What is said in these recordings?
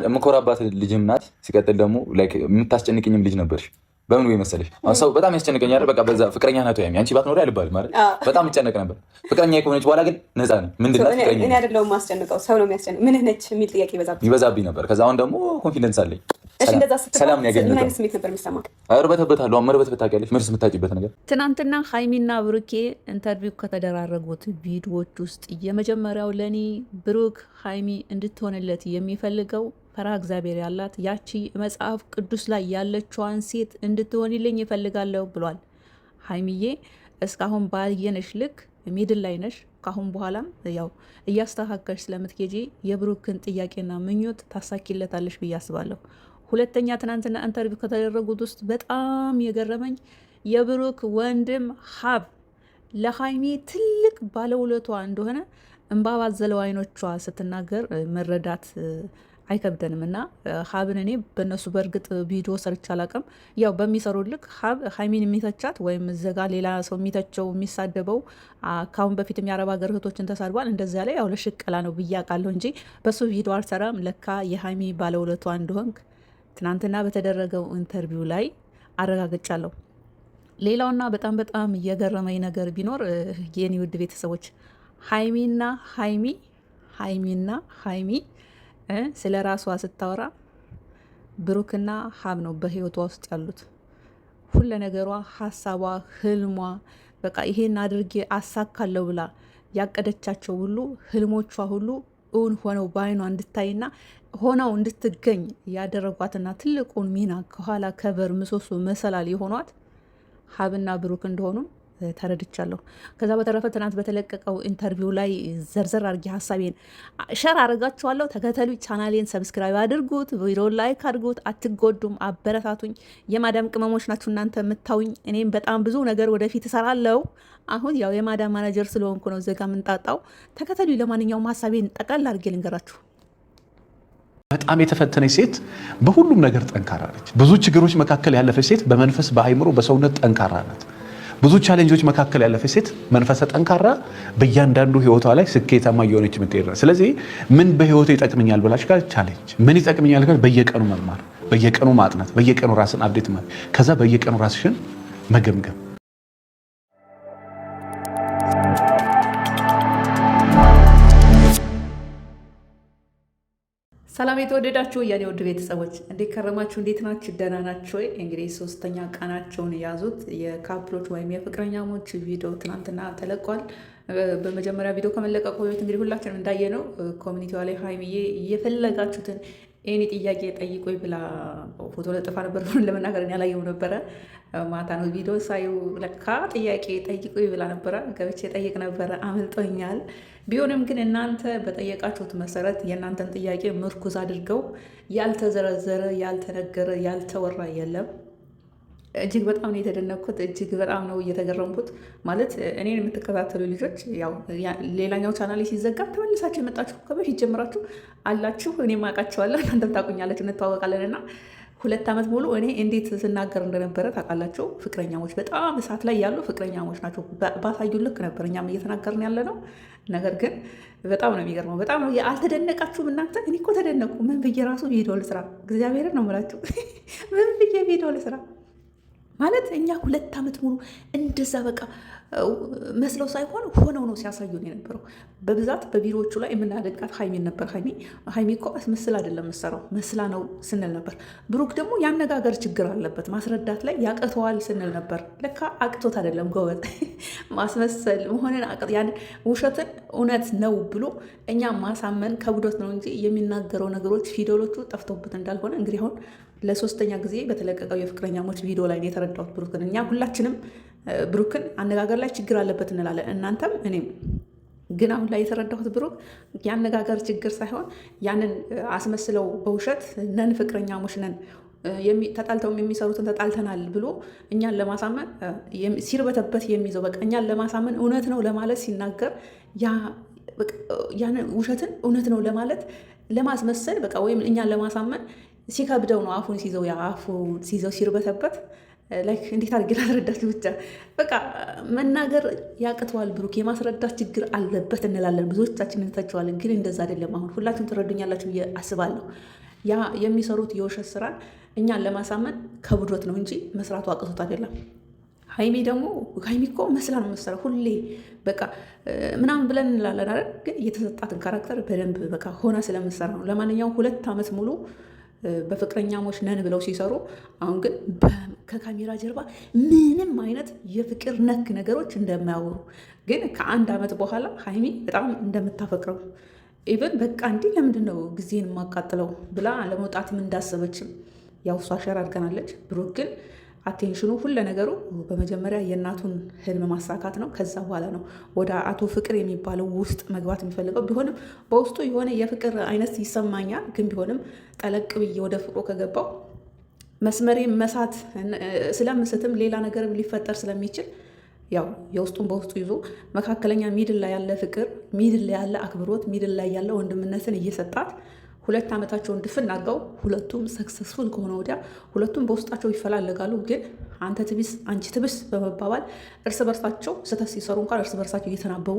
የምኮራባት ልጅም ናት። ሲቀጥል ደግሞ የምታስጨንቅኝም ልጅ ነበርሽ። በምን ወይ መሰለሽ ሰው በጣም ያስጨንቀኛል። በቃ በዛ ፍቅረኛ ናት ወይ አንቺ ባትኖሪ አልባልም ማለት በጣም ይጨነቅ ነበር። ፍቅረኛ ከሆነች በኋላ ግን ነፃ ነኝ። ምንድን ነው ፍቅረኛ? እኔ አይደለሁም የማስጨንቀው ሰው ነው የሚያስጨንቅ። ምን ነች የሚል ጥያቄ ይበዛብኝ ነበር። ከዛ አሁን ደግሞ ኮንፊደንስ አለኝ። እሺ እንደዛ ስትባል ምን አይነት ስሜት ነበር የሚሰማው? እርበተበታለሁ። መርበትበት ታውቂያለሽ? መልስ የምታጭበት ነገር። ትናንትና ሀይሚና ብሩኬ ኢንተርቪው ከተደራረጉት ቪዲዮዎች ውስጥ የመጀመሪያው ለኔ ብሩክ ሀይሚ እንድትሆንለት የሚፈልገው ፈራ እግዚአብሔር ያላት ያቺ መጽሐፍ ቅዱስ ላይ ያለችዋን ሴት እንድትሆንልኝ ይፈልጋለሁ ብሏል። ሀይሚዬ እስካሁን ባየነሽ ልክ ሚድል ላይ ነሽ። ካሁን በኋላም ያው እያስተካከልሽ ስለምትሄጂ የብሩክን ጥያቄና ምኞት ታሳኪለታለሽ ብዬ አስባለሁ። ሁለተኛ ትናንትና ኢንተርቪው ከተደረጉት ውስጥ በጣም የገረመኝ የብሩክ ወንድም ሀብ ለሀይሚ ትልቅ ባለውለቷ እንደሆነ እንባ ባዘለው አይኖቿ ስትናገር መረዳት አይከብደንም። እና ሀብን እኔ በእነሱ በእርግጥ ቪዲዮ ሰርች አላውቅም። ያው በሚሰሩ ልክ ሀብ ሀይሚን የሚተቻት ወይም እዘጋ ሌላ ሰው የሚተቸው የሚሳደበው ካሁን በፊትም የአረብ ሀገር እህቶችን ተሳድቧል። እንደዚያ ላይ ያው ለሽቀላ ነው ብዬ አውቃለሁ እንጂ በሱ ቪዲዮ አልሰራም። ለካ የሀይሚ ባለውለቷ እንደሆንክ ትናንትና በተደረገው ኢንተርቪው ላይ አረጋግጫለሁ። ሌላውና በጣም እየገረመኝ ነገር ቢኖር የኔ ውድ ቤተሰቦች ሀይሚና ሀይሚ ስለ ራሷ ስታወራ ብሩክና ሀብ ነው በህይወቷ ውስጥ ያሉት። ሁለ ነገሯ፣ ሀሳቧ፣ ህልሟ በቃ ይሄን አድርጌ አሳካለሁ ብላ ያቀደቻቸው ሁሉ ህልሞቿ ሁሉ እውን ሆነው በአይኗ እንድታይና ሆነው እንድትገኝ ያደረጓትና ትልቁን ሚና ከኋላ ከበር ምሰሶ መሰላል የሆኗት ሀብና ብሩክ እንደሆኑ ተረድቻለሁ። ከዛ በተረፈ ትናንት በተለቀቀው ኢንተርቪው ላይ ዘርዘር አድርጌ ሀሳቤን ሸር አድርጋችኋለሁ። ተከተሉ፣ ቻናሌን ሰብስክራይብ አድርጉት፣ ቪዲዮ ላይክ አድርጉት። አትጎዱም፣ አበረታቱኝ። የማዳም ቅመሞች ናችሁ እናንተ የምታውኝ። እኔም በጣም ብዙ ነገር ወደፊት እሰራለሁ። አሁን ያው የማዳም ማናጀር ስለሆንኩ ነው ዘጋ የምንጣጣው። ተከተሉ። ለማንኛውም ሀሳቤን ጠቅላላ አድርጌ ልንገራችሁ። በጣም የተፈተነች ሴት በሁሉም ነገር ጠንካራ ነች። ብዙ ችግሮች መካከል ያለፈች ሴት በመንፈስ በአይምሮ በሰውነት ጠንካራ ናት። ብዙ ቻሌንጆች መካከል ያለፈች ሴት መንፈሰ ጠንካራ፣ በእያንዳንዱ ህይወቷ ላይ ስኬታማ እየሆነች የምትሄድ ነው። ስለዚህ ምን በህይወቱ ይጠቅመኛል ብላችሁ ጋር ቻሌንጅ ምን ይጠቅመኛል ጋር በየቀኑ መማር፣ በየቀኑ ማጥናት፣ በየቀኑ ራስን አፕዴት ማድረግ፣ ከዛ በየቀኑ ራስሽን መገምገም። ሰላም የተወደዳችሁ የኔ ውድ ቤተሰቦች እንዴት ከረማችሁ? እንዴት ናችሁ? ደህና ናችሁ ወይ? እንግዲህ ሶስተኛ ቀናቸውን የያዙት የካፕሎች ወይም የፍቅረኛሞች ቪዲዮ ትናንትና ተለቋል። በመጀመሪያ ቪዲዮ ከመለቀቁ በፊት እንግዲህ ሁላችንም እንዳየነው ኮሚኒቲዋ ላይ ሀይሚዬ እየፈለጋችሁትን ኤኒ ጥያቄ ጠይቆኝ ብላ ፎቶ ለጥፋ ነበር። ለመናገር ያላየው ነበረ። ማታ ነው ቪዲዮ ሳየው ለካ ጥያቄ ጠይቆኝ ብላ ነበረ። ገብቼ ጠይቅ ነበረ፣ አምልጦኛል። ቢሆንም ግን እናንተ በጠየቃችሁት መሰረት የእናንተን ጥያቄ ምርኩዝ አድርገው ያልተዘረዘረ ያልተነገረ ያልተወራ የለም። እጅግ በጣም ነው የተደነኩት። እጅግ በጣም ነው እየተገረምኩት። ማለት እኔን የምትከታተሉ ልጆች ያው ሌላኛው ቻናሌ ሲዘጋ ተመልሳችሁ የመጣችሁ ከበፊት ጀምራችሁ አላችሁ። እኔም አውቃችኋለሁ፣ እናንተም ታውቁኛላችሁ፣ እንተዋወቃለን እና 2 ዓመት ሙሉ እኔ እንዴት ስናገር እንደነበረ ታውቃላችሁ። ፍቅረኛሞች በጣም እሳት ላይ ያሉ ፍቅረኛሞች ናቸው። ባሳዩ ልክ ነበር እኛም እየተናገርን ያለ ነው። ነገር ግን በጣም ነው የሚገርመው። በጣም ነው አልተደነቃችሁም እናንተ? እኔ እኮ ተደነቁ። ምን ብዬ ራሱ ቪዲዮ ልስራ? እግዚአብሔርን ነው የምላችሁ። ምን ብዬ ቪዲዮ ልስራ ማለት እኛ 2 ዓመት ሙሉ እንደዛ በቃ መስለው ሳይሆን ሆነው ነው ሲያሳዩን የነበረው። በብዛት በቪዲዮዎቹ ላይ የምናደንቃት ሀይሚን ነበር። ሀይሚ እኮ መስል አይደለም የምትሰራው መስላ ነው ስንል ነበር። ብሩክ ደግሞ የአነጋገር ችግር አለበት፣ ማስረዳት ላይ ያቅተዋል ስንል ነበር። ለካ አቅቶት አይደለም ጎበዝ፣ ማስመሰል መሆንን ያን ውሸትን እውነት ነው ብሎ እኛ ማሳመን ከብዶት ነው እንጂ የሚናገረው ነገሮች ፊደሎቹ ጠፍቶበት እንዳልሆነ እንግዲህ አሁን ለሶስተኛ ጊዜ በተለቀቀው የፍቅረኛሞች ቪዲዮ ላይ የተረዳሁት ብሩክን። እኛ ሁላችንም ብሩክን አነጋገር ላይ ችግር አለበት እንላለን፣ እናንተም እኔም። ግን አሁን ላይ የተረዳሁት ብሩክ የአነጋገር ችግር ሳይሆን ያንን አስመስለው በውሸት ነን ፍቅረኛሞች ነን ተጣልተውም የሚሰሩትን ተጣልተናል ብሎ እኛን ለማሳመን ሲርበተበት የሚይዘው በቃ እኛን ለማሳመን እውነት ነው ለማለት ሲናገር ያንን ውሸትን እውነት ነው ለማለት ለማስመሰል በቃ ወይም እኛን ለማሳመን ሲከብደው ነው አፉን ሲይዘው ሲርበተበት ላይክ እንዴት አድርጌ ላስረዳችሁ? ብቻ በቃ መናገር ያቅተዋል ብሩክ፣ የማስረዳት ችግር አለበት እንላለን፣ ብዙዎቻችን እንተቸዋለን። ግን እንደዛ አይደለም። አሁን ሁላችሁም ትረዱኛላችሁ ብዬ አስባለሁ። ያ የሚሰሩት የውሸት ስራን እኛን ለማሳመን ከብዶት ነው እንጂ መስራቱ አቅቶት አይደለም። ሀይሚ እኮ መስላ ነው መሰለው ሁሌ በቃ ምናምን ብለን እንላለን አይደል? ግን የተሰጣትን ካራክተር በደንብ በቃ ሆና ስለምሰራ ነው። ለማንኛውም 2 ዓመት ሙሉ በፍቅረኛሞች ነን ብለው ሲሰሩ፣ አሁን ግን ከካሜራ ጀርባ ምንም አይነት የፍቅር ነክ ነገሮች እንደማያወሩ ግን ከ1 ዓመት በኋላ ሀይሚ በጣም እንደምታፈቅረው ኢቨን በቃ እንዲህ ለምንድን ነው ጊዜን የማቃጥለው ብላ ለመውጣትም እንዳሰበችም ያው እሷ ሸር አድርገናለች። ብሩክ ግን አቴንሽኑ ሁለ ነገሩ በመጀመሪያ የእናቱን ህልም ማሳካት ነው። ከዛ በኋላ ነው ወደ አቶ ፍቅር የሚባለው ውስጥ መግባት የሚፈልገው። ቢሆንም በውስጡ የሆነ የፍቅር አይነት ይሰማኛል። ግን ቢሆንም ጠለቅ ብዬ ወደ ፍቅሩ ከገባው መስመሬን መሳት ስለምስትም ሌላ ነገርም ሊፈጠር ስለሚችል ያው የውስጡን በውስጡ ይዞ መካከለኛ ሚድል ላይ ያለ ፍቅር፣ ሚድል ላይ ያለ አክብሮት፣ ሚድል ላይ ያለ ወንድምነትን እየሰጣት 2 ዓመታቸውን ድፍን አድርገው ሁለቱም ሰክሰስፉል ከሆነ ወዲያ ሁለቱም በውስጣቸው ይፈላለጋሉ። ግን አንተ ትቢስ አንቺ ትብስ በመባባል እርስ በርሳቸው ስህተት ሲሰሩ እንኳን እርስ በርሳቸው እየተናበቡ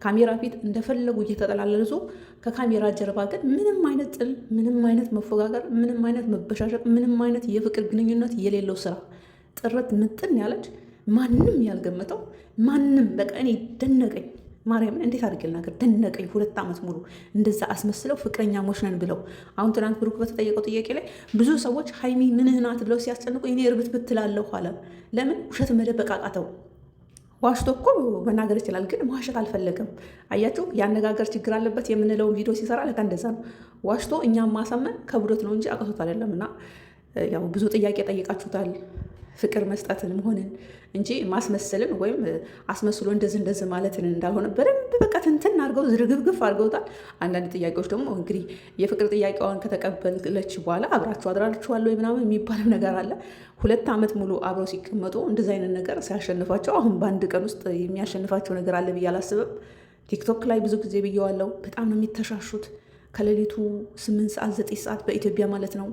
ካሜራ ፊት እንደፈለጉ እየተጠላለዙ ከካሜራ ጀርባ ግን ምንም አይነት ጥል፣ ምንም አይነት መፎጋገር፣ ምንም አይነት መበሻሸቅ፣ ምንም አይነት የፍቅር ግንኙነት የሌለው ስራ ጥርት ምጥን ያለች ማንም ያልገመተው ማንም በቃ እኔ ደነቀኝ። ማርያምን እንዴት አድርጌ ልናገር? ደነቀኝ። 2 ዓመት ሙሉ እንደዛ አስመስለው ፍቅረኛሞች ነን ብለው። አሁን ትናንት ብሩክ በተጠየቀው ጥያቄ ላይ ብዙ ሰዎች ሀይሚ ምንህ ናት ብለው ሲያስጨንቁ እኔ እርብት ብትላለሁ አለ። ለምን ውሸት መደበቅ አቃተው? ዋሽቶ እኮ መናገር ይችላል፣ ግን መዋሸት አልፈለገም። አያችሁ፣ የአነጋገር ችግር አለበት የምንለውን ቪዲዮ ሲሰራ ለካ እንደዛ ነው። ዋሽቶ እኛም ማሳመን ከብዶት ነው እንጂ አቅቶት አይደለም። እና ያው ብዙ ጥያቄ ጠይቃችሁታል ፍቅር መስጠትን መሆንን እንጂ ማስመሰልን ወይም አስመስሎ እንደዚህ ማለትን እንዳልሆነ በደንብ በቃ ትንትን አድርገው ዝርግፍግፍ አድርገውታል። አንዳንድ ጥያቄዎች ደግሞ እንግዲህ የፍቅር ጥያቄዋን ከተቀበለች በኋላ አብራችሁ አድራችኋል ወይ ምናምን የሚባል ነገር አለ። 2 ዓመት ሙሉ አብረው ሲቀመጡ እንደዚህ አይነት ነገር ሲያሸንፋቸው አሁን በአንድ ቀን ውስጥ የሚያሸንፋቸው ነገር አለ ብዬ አላስብም። ቲክቶክ ላይ ብዙ ጊዜ ብየዋለው፣ በጣም ነው የሚተሻሹት። ከሌሊቱ 8 ሰዓት 9 ሰዓት በኢትዮጵያ ማለት ነው።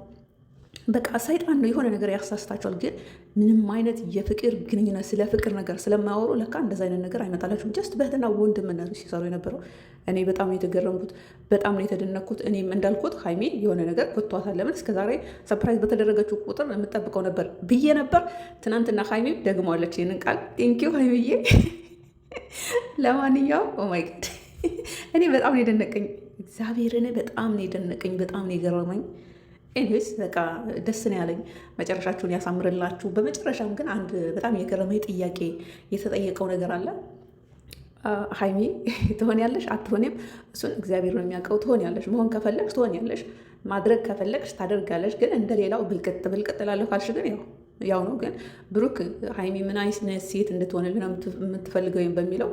በቃ ሰይጣን ነው የሆነ ነገር ያሳስታቸዋል። ግን ምንም አይነት የፍቅር ግንኙነት ስለ ፍቅር ነገር ስለማያወሩ ለካ እንደዚ አይነት ነገር አይመጣላችሁም። ጀስት በእህትና ወንድምነት ሲሰሩ የነበረው እኔ በጣም ነው የተገረምኩት፣ በጣም ነው የተደነኩት። እኔም እንዳልኩት ሀይሜ የሆነ ነገር ኮቷታል። ለምን እስከዛሬ ሰፕራይዝ በተደረገችው ቁጥር የምጠብቀው ነበር ብዬ ነበር። ትናንትና ሀይሜ ደግመዋለች ይህንን ቃል። ቴንኪው ሀይሜዬ። ለማንኛውም ኦማይ ጋድ እኔ በጣም ነው የደነቀኝ፣ እግዚአብሔርን በጣም ነው የደነቀኝ፣ በጣም ነው የገረመኝ። ኤኒዌይስ በቃ ደስ ነው ያለኝ። መጨረሻችሁን ያሳምርላችሁ። በመጨረሻም ግን አንድ በጣም የገረመኝ ጥያቄ የተጠየቀው ነገር አለ። ሀይሚ ትሆኛለሽ አትሆንም? እሱን እግዚአብሔር ነው የሚያውቀው። ትሆኛለሽ፣ መሆን ከፈለግሽ ትሆኛለሽ፣ ማድረግ ከፈለግሽ ታደርጋለሽ። ግን እንደሌላው ብልቅጥ ላለሁ ካልሽ ግን ያው ነው። ግን ብሩክ ሀይሚ ምን አይነት ሴት እንድትሆንልን ነው የምትፈልገው ወይም በሚለው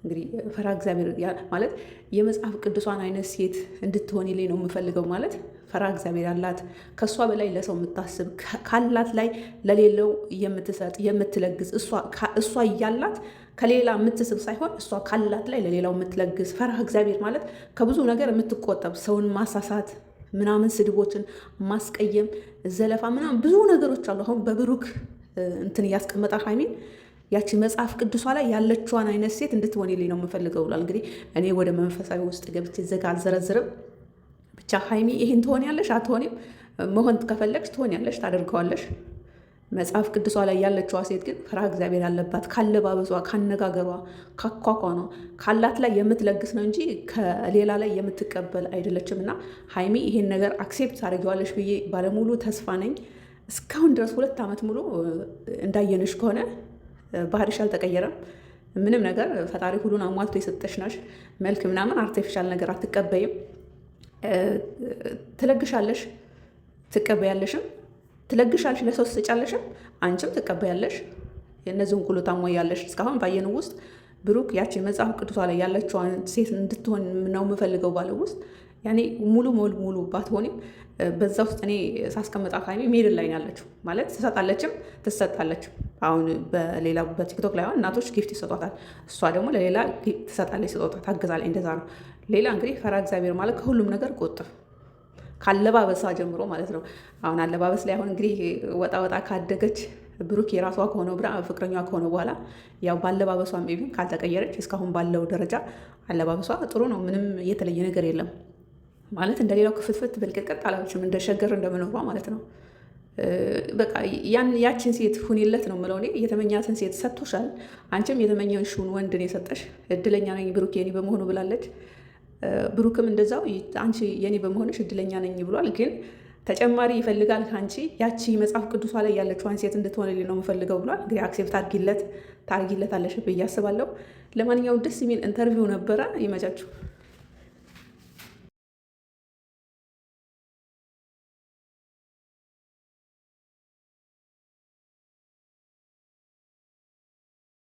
እንግዲህ ፈራ እግዚአብሔር ማለት የመጽሐፍ ቅዱሷን አይነት ሴት እንድትሆንልኝ ነው የምፈልገው። ማለት ፈራ እግዚአብሔር ያላት፣ ከእሷ በላይ ለሰው የምታስብ፣ ካላት ላይ ለሌለው የምትሰጥ የምትለግስ፣ እሷ እያላት ከሌላ የምትስብ ሳይሆን እሷ ካላት ላይ ለሌላው የምትለግስ። ፈራ እግዚአብሔር ማለት ከብዙ ነገር የምትቆጠብ፣ ሰውን ማሳሳት ምናምን፣ ስድቦችን ማስቀየም፣ ዘለፋ ምናምን ብዙ ነገሮች አሉ። አሁን በብሩክ እንትን እያስቀመጣ ሀይሚን ያቺ መጽሐፍ ቅዱሷ ላይ ያለችዋን አይነት ሴት እንድትሆንልኝ ነው የምፈልገው ብሏል። እንግዲህ እኔ ወደ መንፈሳዊ ውስጥ ገብቼ ዘጋ አልዘረዝርም። ብቻ ሀይሚ ይህን ትሆኛለሽ አትሆንም? መሆን ከፈለግሽ ትሆኛለሽ፣ ታደርገዋለሽ። መጽሐፍ ቅዱሷ ላይ ያለችዋ ሴት ግን ፍርሃተ እግዚአብሔር ያለባት፣ ካለባበሷ፣ ካነጋገሯ፣ ካኳኳኗ ካላት ላይ የምትለግስ ነው እንጂ ከሌላ ላይ የምትቀበል አይደለችም። እና ሀይሚ ይሄን ነገር አክሴፕት ታደርጊዋለሽ ብዬ ባለሙሉ ተስፋ ነኝ። እስካሁን ድረስ 2 ዓመት ሙሉ እንዳየንሽ ከሆነ ባህሪሽ አልተቀየረም። ምንም ነገር ፈጣሪ ሁሉን አሟልቶ የሰጠሽ ናሽ። መልክ ምናምን አርቲፊሻል ነገር አትቀበይም። ትለግሻለሽ፣ ትቀበያለሽም። ትለግሻለሽ፣ ለሰው ትሰጫለሽም፣ አንቺም ትቀበያለሽ። የእነዚህን ሁሉ ታሟያለሽ። እስካሁን ባየነው ውስጥ ብሩክ ያቺ መጽሐፍ ቅዱሷ ላይ ያለችዋን ሴት እንድትሆን ነው የምፈልገው ባለው ውስጥ ያኔ ሙሉ ባትሆንም በዛ ውስጥ እኔ ሳስቀምጣ ሀይሚ ሜድን ላይ ያለችው ማለት ትሰጣለችም ትሰጣለችም። አሁን በሌላ በቲክቶክ ላይ እናቶች ጊፍት ይሰጧታል፣ እሷ ደግሞ ለሌላ ትሰጣለች፣ ስጦታ ታግዛለች። እንደዛ ነው። ሌላ እንግዲህ ፈራ እግዚአብሔር ማለት ከሁሉም ነገር ቆጥብ፣ ካለባበሳ ጀምሮ ማለት ነው። አሁን አለባበስ ላይ አሁን እንግዲህ ወጣ ካደገች ብሩክ የራሷ ከሆነ ፍቅረኛ ከሆነ በኋላ ያው ባለባበሷ ሜቢ ካልተቀየረች እስካሁን ባለው ደረጃ አለባበሷ ጥሩ ነው። ምንም የተለየ ነገር የለም። ማለት እንደሌላው ክፍትፍት ብልቅጥቅጥ አላችሁም፣ እንደ ሸገር እንደምኖሯ ማለት ነው። በቃ ያችን ሴት ሁኔለት ነው የምለው እኔ። የተመኛትን ሴት ሰጥቶሻል። አንቺም የተመኘሽውን ወንድን የሰጠሽ እድለኛ ነኝ ብሩክ የኔ በመሆኑ ብላለች። ብሩክም እንደዛው አንቺ የኔ በመሆንሽ እድለኛ ነኝ ብሏል። ግን ተጨማሪ ይፈልጋል ከአንቺ ያቺ መጽሐፍ ቅዱሷ ላይ ያለችዋን ሴት እንድትሆንልኝ ነው የምፈልገው ብሏል። እንግዲህ አክሴፕት ታርጊለት አለሽ ብዬ አስባለሁ። ለማንኛውም ደስ የሚል ኢንተርቪው ነበረ። ይመቻችሁ።